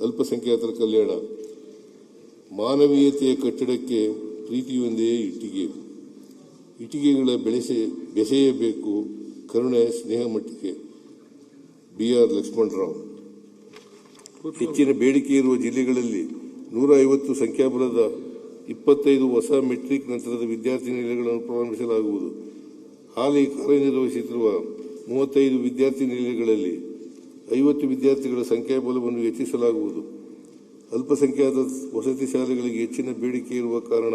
ಅಲ್ಪಸಂಖ್ಯಾತರ ಕಲ್ಯಾಣ. ಮಾನವೀಯತೆಯ ಕಟ್ಟಡಕ್ಕೆ ಪ್ರೀತಿಯೊಂದೇ ಇಟ್ಟಿಗೆ. ಇಟ್ಟಿಗೆಗಳ ಬೆಸೆಯಬೇಕು ಕರುಣೆ ಸ್ನೇಹ ಮಟ್ಟಿಗೆ. BR ಲಕ್ಷ್ಮಣರಾವ್. ಹೆಚ್ಚಿನ ಬೇಡಿಕೆ ಇರುವ ಜಿಲ್ಲೆಗಳಲ್ಲಿ 150 ಸಂಖ್ಯಾಬಲದ 25 ಹೊಸ ಮೆಟ್ರಿಕ್ ನಂತರದ ವಿದ್ಯಾರ್ಥಿ ನಿಲಯಗಳನ್ನು ಪ್ರಾರಂಭಿಸಲಾಗುವುದು. ಹಾಲಿ ಕಾರ್ಯನಿರ್ವಹಿಸುತ್ತಿರುವ 35 ವಿದ್ಯಾರ್ಥಿ ನಿಲಯಗಳಲ್ಲಿ 50 ವಿದ್ಯಾರ್ಥಿಗಳ ಸಂಖ್ಯಾಬಲವನ್ನು ಹೆಚ್ಚಿಸಲಾಗುವುದು. ಅಲ್ಪಸಂಖ್ಯಾತ ವಸತಿ ಶಾಲೆಗಳಿಗೆ ಹೆಚ್ಚಿನ ಬೇಡಿಕೆ ಇರುವ ಕಾರಣ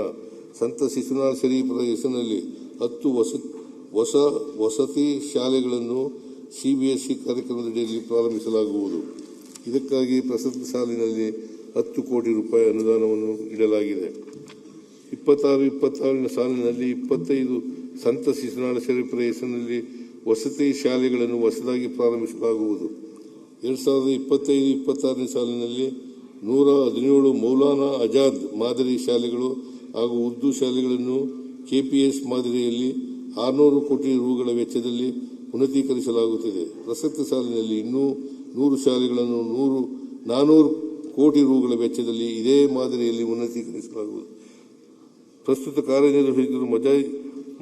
ಸಂತ ಶಿಶುನಾಳ ಶರೀಫರ ಹೆಸರಿನಲ್ಲಿ 10 ಹೊಸ ವಸತಿ ಶಾಲೆಗಳನ್ನು CBSE ಕಾರ್ಯಕ್ರಮದಡಿಯಲ್ಲಿ ಪ್ರಾರಂಭಿಸಲಾಗುವುದು. ಇದಕ್ಕಾಗಿ ಪ್ರಸಕ್ತ ಸಾಲಿನಲ್ಲಿ 10 ಕೋಟಿ ರೂಪಾಯಿ ಅನುದಾನವನ್ನು ಇಡಲಾಗಿದೆ. 26-27 ಸಾಲಿನಲ್ಲಿ 25 ಸಂತ ಶಿಶುನಾಳ ಶರೀಫರ ಹೆಸರಿನಲ್ಲಿ ವಸತಿ ಶಾಲೆಗಳನ್ನು ಹೊಸದಾಗಿ ಪ್ರಾರಂಭಿಸಲಾಗುವುದು. 2025-26 ಸಾಲಿನಲ್ಲಿ 117 ಮೌಲಾನಾ ಆಜಾದ್ ಮಾದರಿ ಶಾಲೆಗಳು ಹಾಗೂ ಉರ್ದು ಶಾಲೆಗಳನ್ನು KPS ಮಾದರಿಯಲ್ಲಿ 600 ಕೋಟಿ ರೂಗಳ ವೆಚ್ಚದಲ್ಲಿ ಉನ್ನತೀಕರಿಸಲಾಗುತ್ತಿದೆ. ಪ್ರಸಕ್ತ ಸಾಲಿನಲ್ಲಿ ಇನ್ನೂ 100 ಶಾಲೆಗಳನ್ನು 400 ಕೋಟಿ ರೂಗಳ ವೆಚ್ಚದಲ್ಲಿ ಇದೇ ಮಾದರಿಯಲ್ಲಿ ಉನ್ನತೀಕರಿಸಲಾಗುವುದು. ಪ್ರಸ್ತುತ ಕಾರ್ಯನಿರ್ವಹಿಸುತ್ತಿರುವ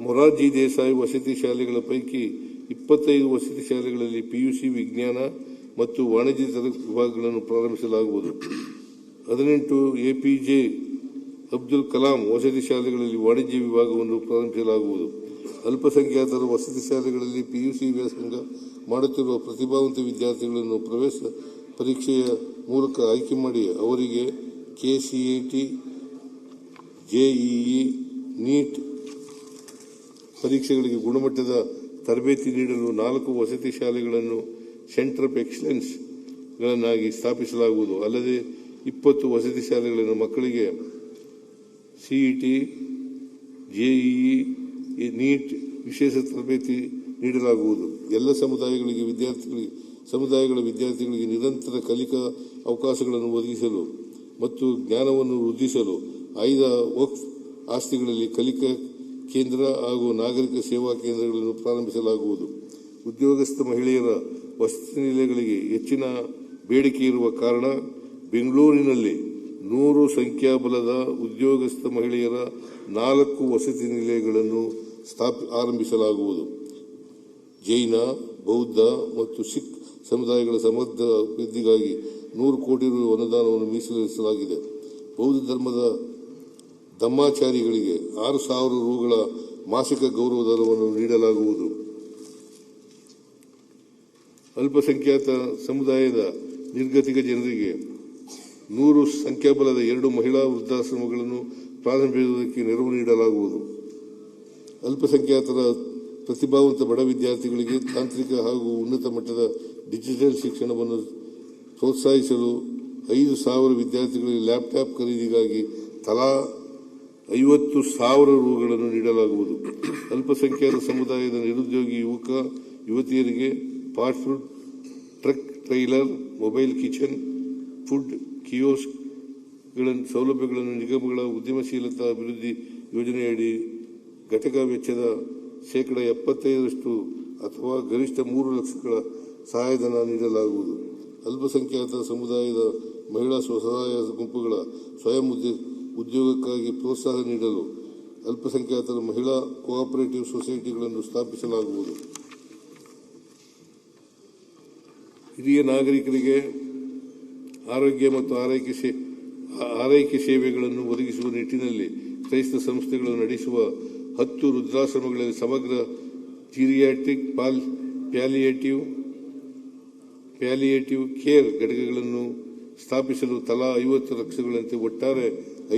ಮೊರಾರ್ಜಿ ದೇಸಾಯಿ ವಸತಿ ಶಾಲೆಗಳ ಪೈಕಿ 25 ವಸತಿ ಶಾಲೆಗಳಲ್ಲಿ PUC ವಿಜ್ಞಾನ ಮತ್ತು ವಾಣಿಜ್ಯ ವಿಭಾಗಗಳನ್ನು ಪ್ರಾರಂಭಿಸಲಾಗುವುದು. 18 APJ ಅಬ್ದುಲ್ ಕಲಾಂ ವಸತಿ ಶಾಲೆಗಳಲ್ಲಿ ವಾಣಿಜ್ಯ ವಿಭಾಗವನ್ನು ಪ್ರಾರಂಭಿಸಲಾಗುವುದು. ಅಲ್ಪಸಂಖ್ಯಾತರ ವಸತಿ ಶಾಲೆಗಳಲ್ಲಿ PUC ವ್ಯಾಸಂಗ ಮಾಡುತ್ತಿರುವ ಪ್ರತಿಭಾವಂತ ವಿದ್ಯಾರ್ಥಿಗಳನ್ನು ಪ್ರವೇಶ ಪರೀಕ್ಷೆಯ ಮೂಲಕ ಆಯ್ಕೆ ಮಾಡಿ ಅವರಿಗೆ KCET, JEE, NEET ಪರೀಕ್ಷೆಗಳಿಗೆ ಗುಣಮಟ್ಟದ ತರಬೇತಿ ನೀಡಲು 4 ವಸತಿ ಶಾಲೆಗಳನ್ನು ಸೆಂಟರ್ ಆಫ್ ಎಕ್ಸಲೆನ್ಸ್ ಗಳನ್ನಾಗಿ ಸ್ಥಾಪಿಸಲಾಗುವುದು. ಅಲ್ಲದೆ 20 ವಸತಿ ಶಾಲೆಗಳನ್ನು ಮಕ್ಕಳಿಗೆ CET, JEE, NEET ವಿಶೇಷ ತರಬೇತಿ ನೀಡಲಾಗುವುದು. ಎಲ್ಲ ಸಮುದಾಯಗಳ ವಿದ್ಯಾರ್ಥಿಗಳಿಗೆ ನಿರಂತರ ಕಲಿಕಾ ಅವಕಾಶಗಳನ್ನು ಒದಗಿಸಲು ಮತ್ತು ಜ್ಞಾನವನ್ನು ವೃದ್ಧಿಸಲು ಆಯ್ದ ವಕ್ಫ್ ಆಸ್ತಿಗಳಲ್ಲಿ ಕಲಿಕಾ ಕೇಂದ್ರ ಹಾಗೂ ನಾಗರಿಕ ಸೇವಾ ಕೇಂದ್ರಗಳನ್ನು ಪ್ರಾರಂಭಿಸಲಾಗುವುದು. ಉದ್ಯೋಗಸ್ಥ ಮಹಿಳೆಯರ ವಸತಿ ನಿಲಯಗಳಿಗೆ ಹೆಚ್ಚಿನ ಬೇಡಿಕೆ ಇರುವ ಕಾರಣ ಬೆಂಗಳೂರಿನಲ್ಲಿ 100 ಸಂಖ್ಯಾಬಲದ ಉದ್ಯೋಗಸ್ಥ ಮಹಿಳೆಯರ 4 ವಸತಿ ನಿಲಯಗಳನ್ನು ಆರಂಭಿಸಲಾಗುವುದು. ಜೈನ, ಬೌದ್ಧ ಮತ್ತು ಸಿಖ್ ಸಮುದಾಯಗಳ ಸಮಗ್ರ ಅಭಿವೃದ್ಧಿಗಾಗಿ 100 ಕೋಟಿ ರು ಅನುದಾನವನ್ನು ಮೀಸಲಿರಿಸಲಾಗಿದೆ. ಬೌದ್ಧ ಧರ್ಮದ ಧಮ್ಮಾಚಾರಿಗಳಿಗೆ 6,000 ರೂಗಳ ಮಾಸಿಕ ಗೌರವಧನವನ್ನು ನೀಡಲಾಗುವುದು. ಅಲ್ಪಸಂಖ್ಯಾತ ಸಮುದಾಯದ ನಿರ್ಗತಿಕ ಜನರಿಗೆ 100 ಸಂಖ್ಯಾಬಲದ 2 ಮಹಿಳಾ ವೃದ್ಧಾಶ್ರಮಗಳನ್ನು ಪ್ರಾರಂಭಿಸುವುದಕ್ಕೆ ನೆರವು ನೀಡಲಾಗುವುದು. ಅಲ್ಪಸಂಖ್ಯಾತರ ಪ್ರತಿಭಾವಂತ ಬಡ ವಿದ್ಯಾರ್ಥಿಗಳಿಗೆ ತಾಂತ್ರಿಕ ಹಾಗೂ ಉನ್ನತ ಮಟ್ಟದ ಡಿಜಿಟಲ್ ಶಿಕ್ಷಣವನ್ನು ಪ್ರೋತ್ಸಾಹಿಸಲು 5,000 ವಿದ್ಯಾರ್ಥಿಗಳಿಗೆ ಲ್ಯಾಪ್ಟಾಪ್ ಖರೀದಿಗಾಗಿ ತಲಾ 50,000 ರೂಗಳನ್ನು ನೀಡಲಾಗುವುದು. ಅಲ್ಪಸಂಖ್ಯಾತ ಸಮುದಾಯದ ನಿರುದ್ಯೋಗಿ ಯುವಕ ಯುವತಿಯರಿಗೆ pot food truck trailer, mobile kitchen, food kiosk ಸೌಲಭ್ಯಗಳನ್ನು ನಿಗಮಗಳ ಉದ್ಯಮಶೀಲತಾ ಅಭಿವೃದ್ಧಿ ಯೋಜನೆಯಡಿ ಘಟಕ ವೆಚ್ಚದ 75% ಅಥವಾ ಗರಿಷ್ಠ 3 ಲಕ್ಷಗಳ ಸಹಾಯಧನ ನೀಡಲಾಗುವುದು. ಅಲ್ಪಸಂಖ್ಯಾತ ಸಮುದಾಯದ ಮಹಿಳಾ ಸ್ವಸಹಾಯ ಗುಂಪುಗಳ ಸ್ವಯಂ ಉದ್ಯೋಗಕ್ಕಾಗಿ ಪ್ರೋತ್ಸಾಹ ನೀಡಲು ಅಲ್ಪಸಂಖ್ಯಾತರ ಮಹಿಳಾ ಕೋಆಪರೇಟಿವ್ ಸೊಸೈಟಿಗಳನ್ನು ಸ್ಥಾಪಿಸಲಾಗುವುದು. ಹಿರಿಯ ನಾಗರಿಕರಿಗೆ ಆರೋಗ್ಯ ಮತ್ತು ಆರೈಕೆ ಸೇವೆಗಳನ್ನು ಒದಗಿಸುವ ನಿಟ್ಟಿನಲ್ಲಿ ಕ್ರೈಸ್ತ ಸಂಸ್ಥೆಗಳು ನಡೆಸುವ 10 ವೃದ್ಧಾಶ್ರಮಗಳಲ್ಲಿ ಸಮಗ್ರ ಜೀರಿಯಾಟ್ರಿಕ್ ಪ್ಯಾಲಿಯೇಟಿವ್ ಕೇರ್ ಘಟಕಗಳನ್ನು ಸ್ಥಾಪಿಸಲು ತಲಾ 50 ಲಕ್ಷಗಳಂತೆ ಒಟ್ಟಾರೆ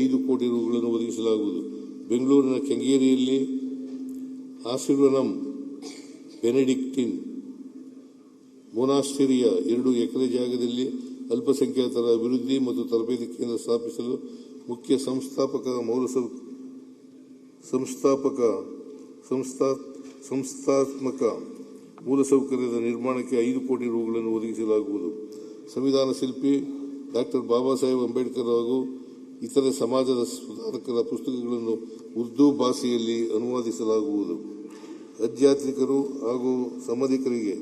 5 ಕೋಟಿ ರೂಗಳನ್ನು ಒದಗಿಸಲಾಗುವುದು. ಬೆಂಗಳೂರಿನ ಕೆಂಗೇರಿಯಲ್ಲಿ ಆಶೀರ್ವನಂ ಬೆನೆಡಿಕ್ಟಿನ್ ಮೊನಾಸ್ಟರಿಯ 2 ಎಕರೆ ಜಾಗದಲ್ಲಿ ಅಲ್ಪಸಂಖ್ಯಾತರ ಅಭಿವೃದ್ಧಿ ಮತ್ತು ತರಬೇತಿ ಕೇಂದ್ರ ಸ್ಥಾಪಿಸಲು ಮುಖ್ಯ ಸಂಸ್ಥಾತ್ಮಕ ಮೂಲಸೌಕರ್ಯದ ನಿರ್ಮಾಣಕ್ಕೆ 5 ಕೋಟಿ ರೂಗಳನ್ನು ಒದಗಿಸಲಾಗುವುದು. ಸಂವಿಧಾನ ಶಿಲ್ಪಿ ಡಾ. ಬಾಬಾ ಸಾಹೇಬ್ ಅಂಬೇಡ್ಕರ್ ಹಾಗೂ ಇತರೆ ಸಮಾಜದ ಸುಧಾರಕರ ಪುಸ್ತಕಗಳನ್ನು ಉರ್ದು ಭಾಷೆಯಲ್ಲಿ ಅನುವಾದಿಸಲಾಗುವುದು. ಹಜ್ ಯಾತ್ರಿಕರು ಹಾಗೂ ಸಂಬಂಧಿಕರಿಗೆ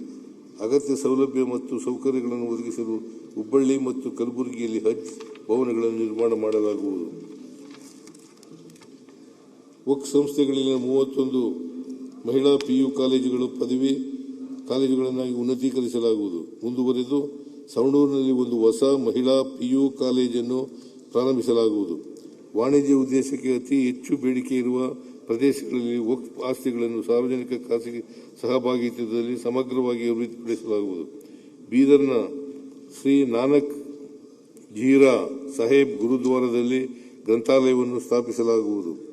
ಅಗತ್ಯ ಸೌಲಭ್ಯ ಮತ್ತು ಸೌಕರ್ಯಗಳನ್ನು ಒದಗಿಸಲು ಹುಬ್ಬಳ್ಳಿ ಮತ್ತು ಕಲಬುರಗಿಯಲ್ಲಿ ಹಜ್ ಭವನಗಳನ್ನು ನಿರ್ಮಾಣ ಮಾಡಲಾಗುವುದು. ವಕ್ಫ್ ಸಂಸ್ಥೆಗಳಲ್ಲಿನ 31 ಮಹಿಳಾ PU ಕಾಲೇಜುಗಳು ಪದವಿ ಕಾಲೇಜುಗಳನ್ನಾಗಿ ಉನ್ನತೀಕರಿಸಲಾಗುವುದು. ಮುಂದುವರೆದು ಸವಣೂರಿನಲ್ಲಿ ಒಂದು ಹೊಸ ಮಹಿಳಾ PU ಕಾಲೇಜನ್ನು ಪ್ರಾರಂಭಿಸಲಾಗುವುದು. ವಾಣಿಜ್ಯ ಉದ್ದೇಶಕ್ಕೆ ಅತಿ ಹೆಚ್ಚು ಬೇಡಿಕೆ ಇರುವ ಪ್ರದೇಶಗಳಲ್ಲಿ ವಕ್ಫ್ ಆಸ್ತಿಗಳನ್ನು ಸಾರ್ವಜನಿಕ ಖಾಸಗಿ ಸಹಭಾಗಿತ್ವದಲ್ಲಿ ಸಮಗ್ರವಾಗಿ ಅಭಿವೃದ್ಧಿಪಡಿಸಲಾಗುವುದು. ಬೀದರ್ನ ಶ್ರೀ ನಾನಕ್ ಜೀರಾ ಸಾಹೇಬ್ ಗುರುದ್ವಾರದಲ್ಲಿ ಗ್ರಂಥಾಲಯವನ್ನು ಸ್ಥಾಪಿಸಲಾಗುವುದು.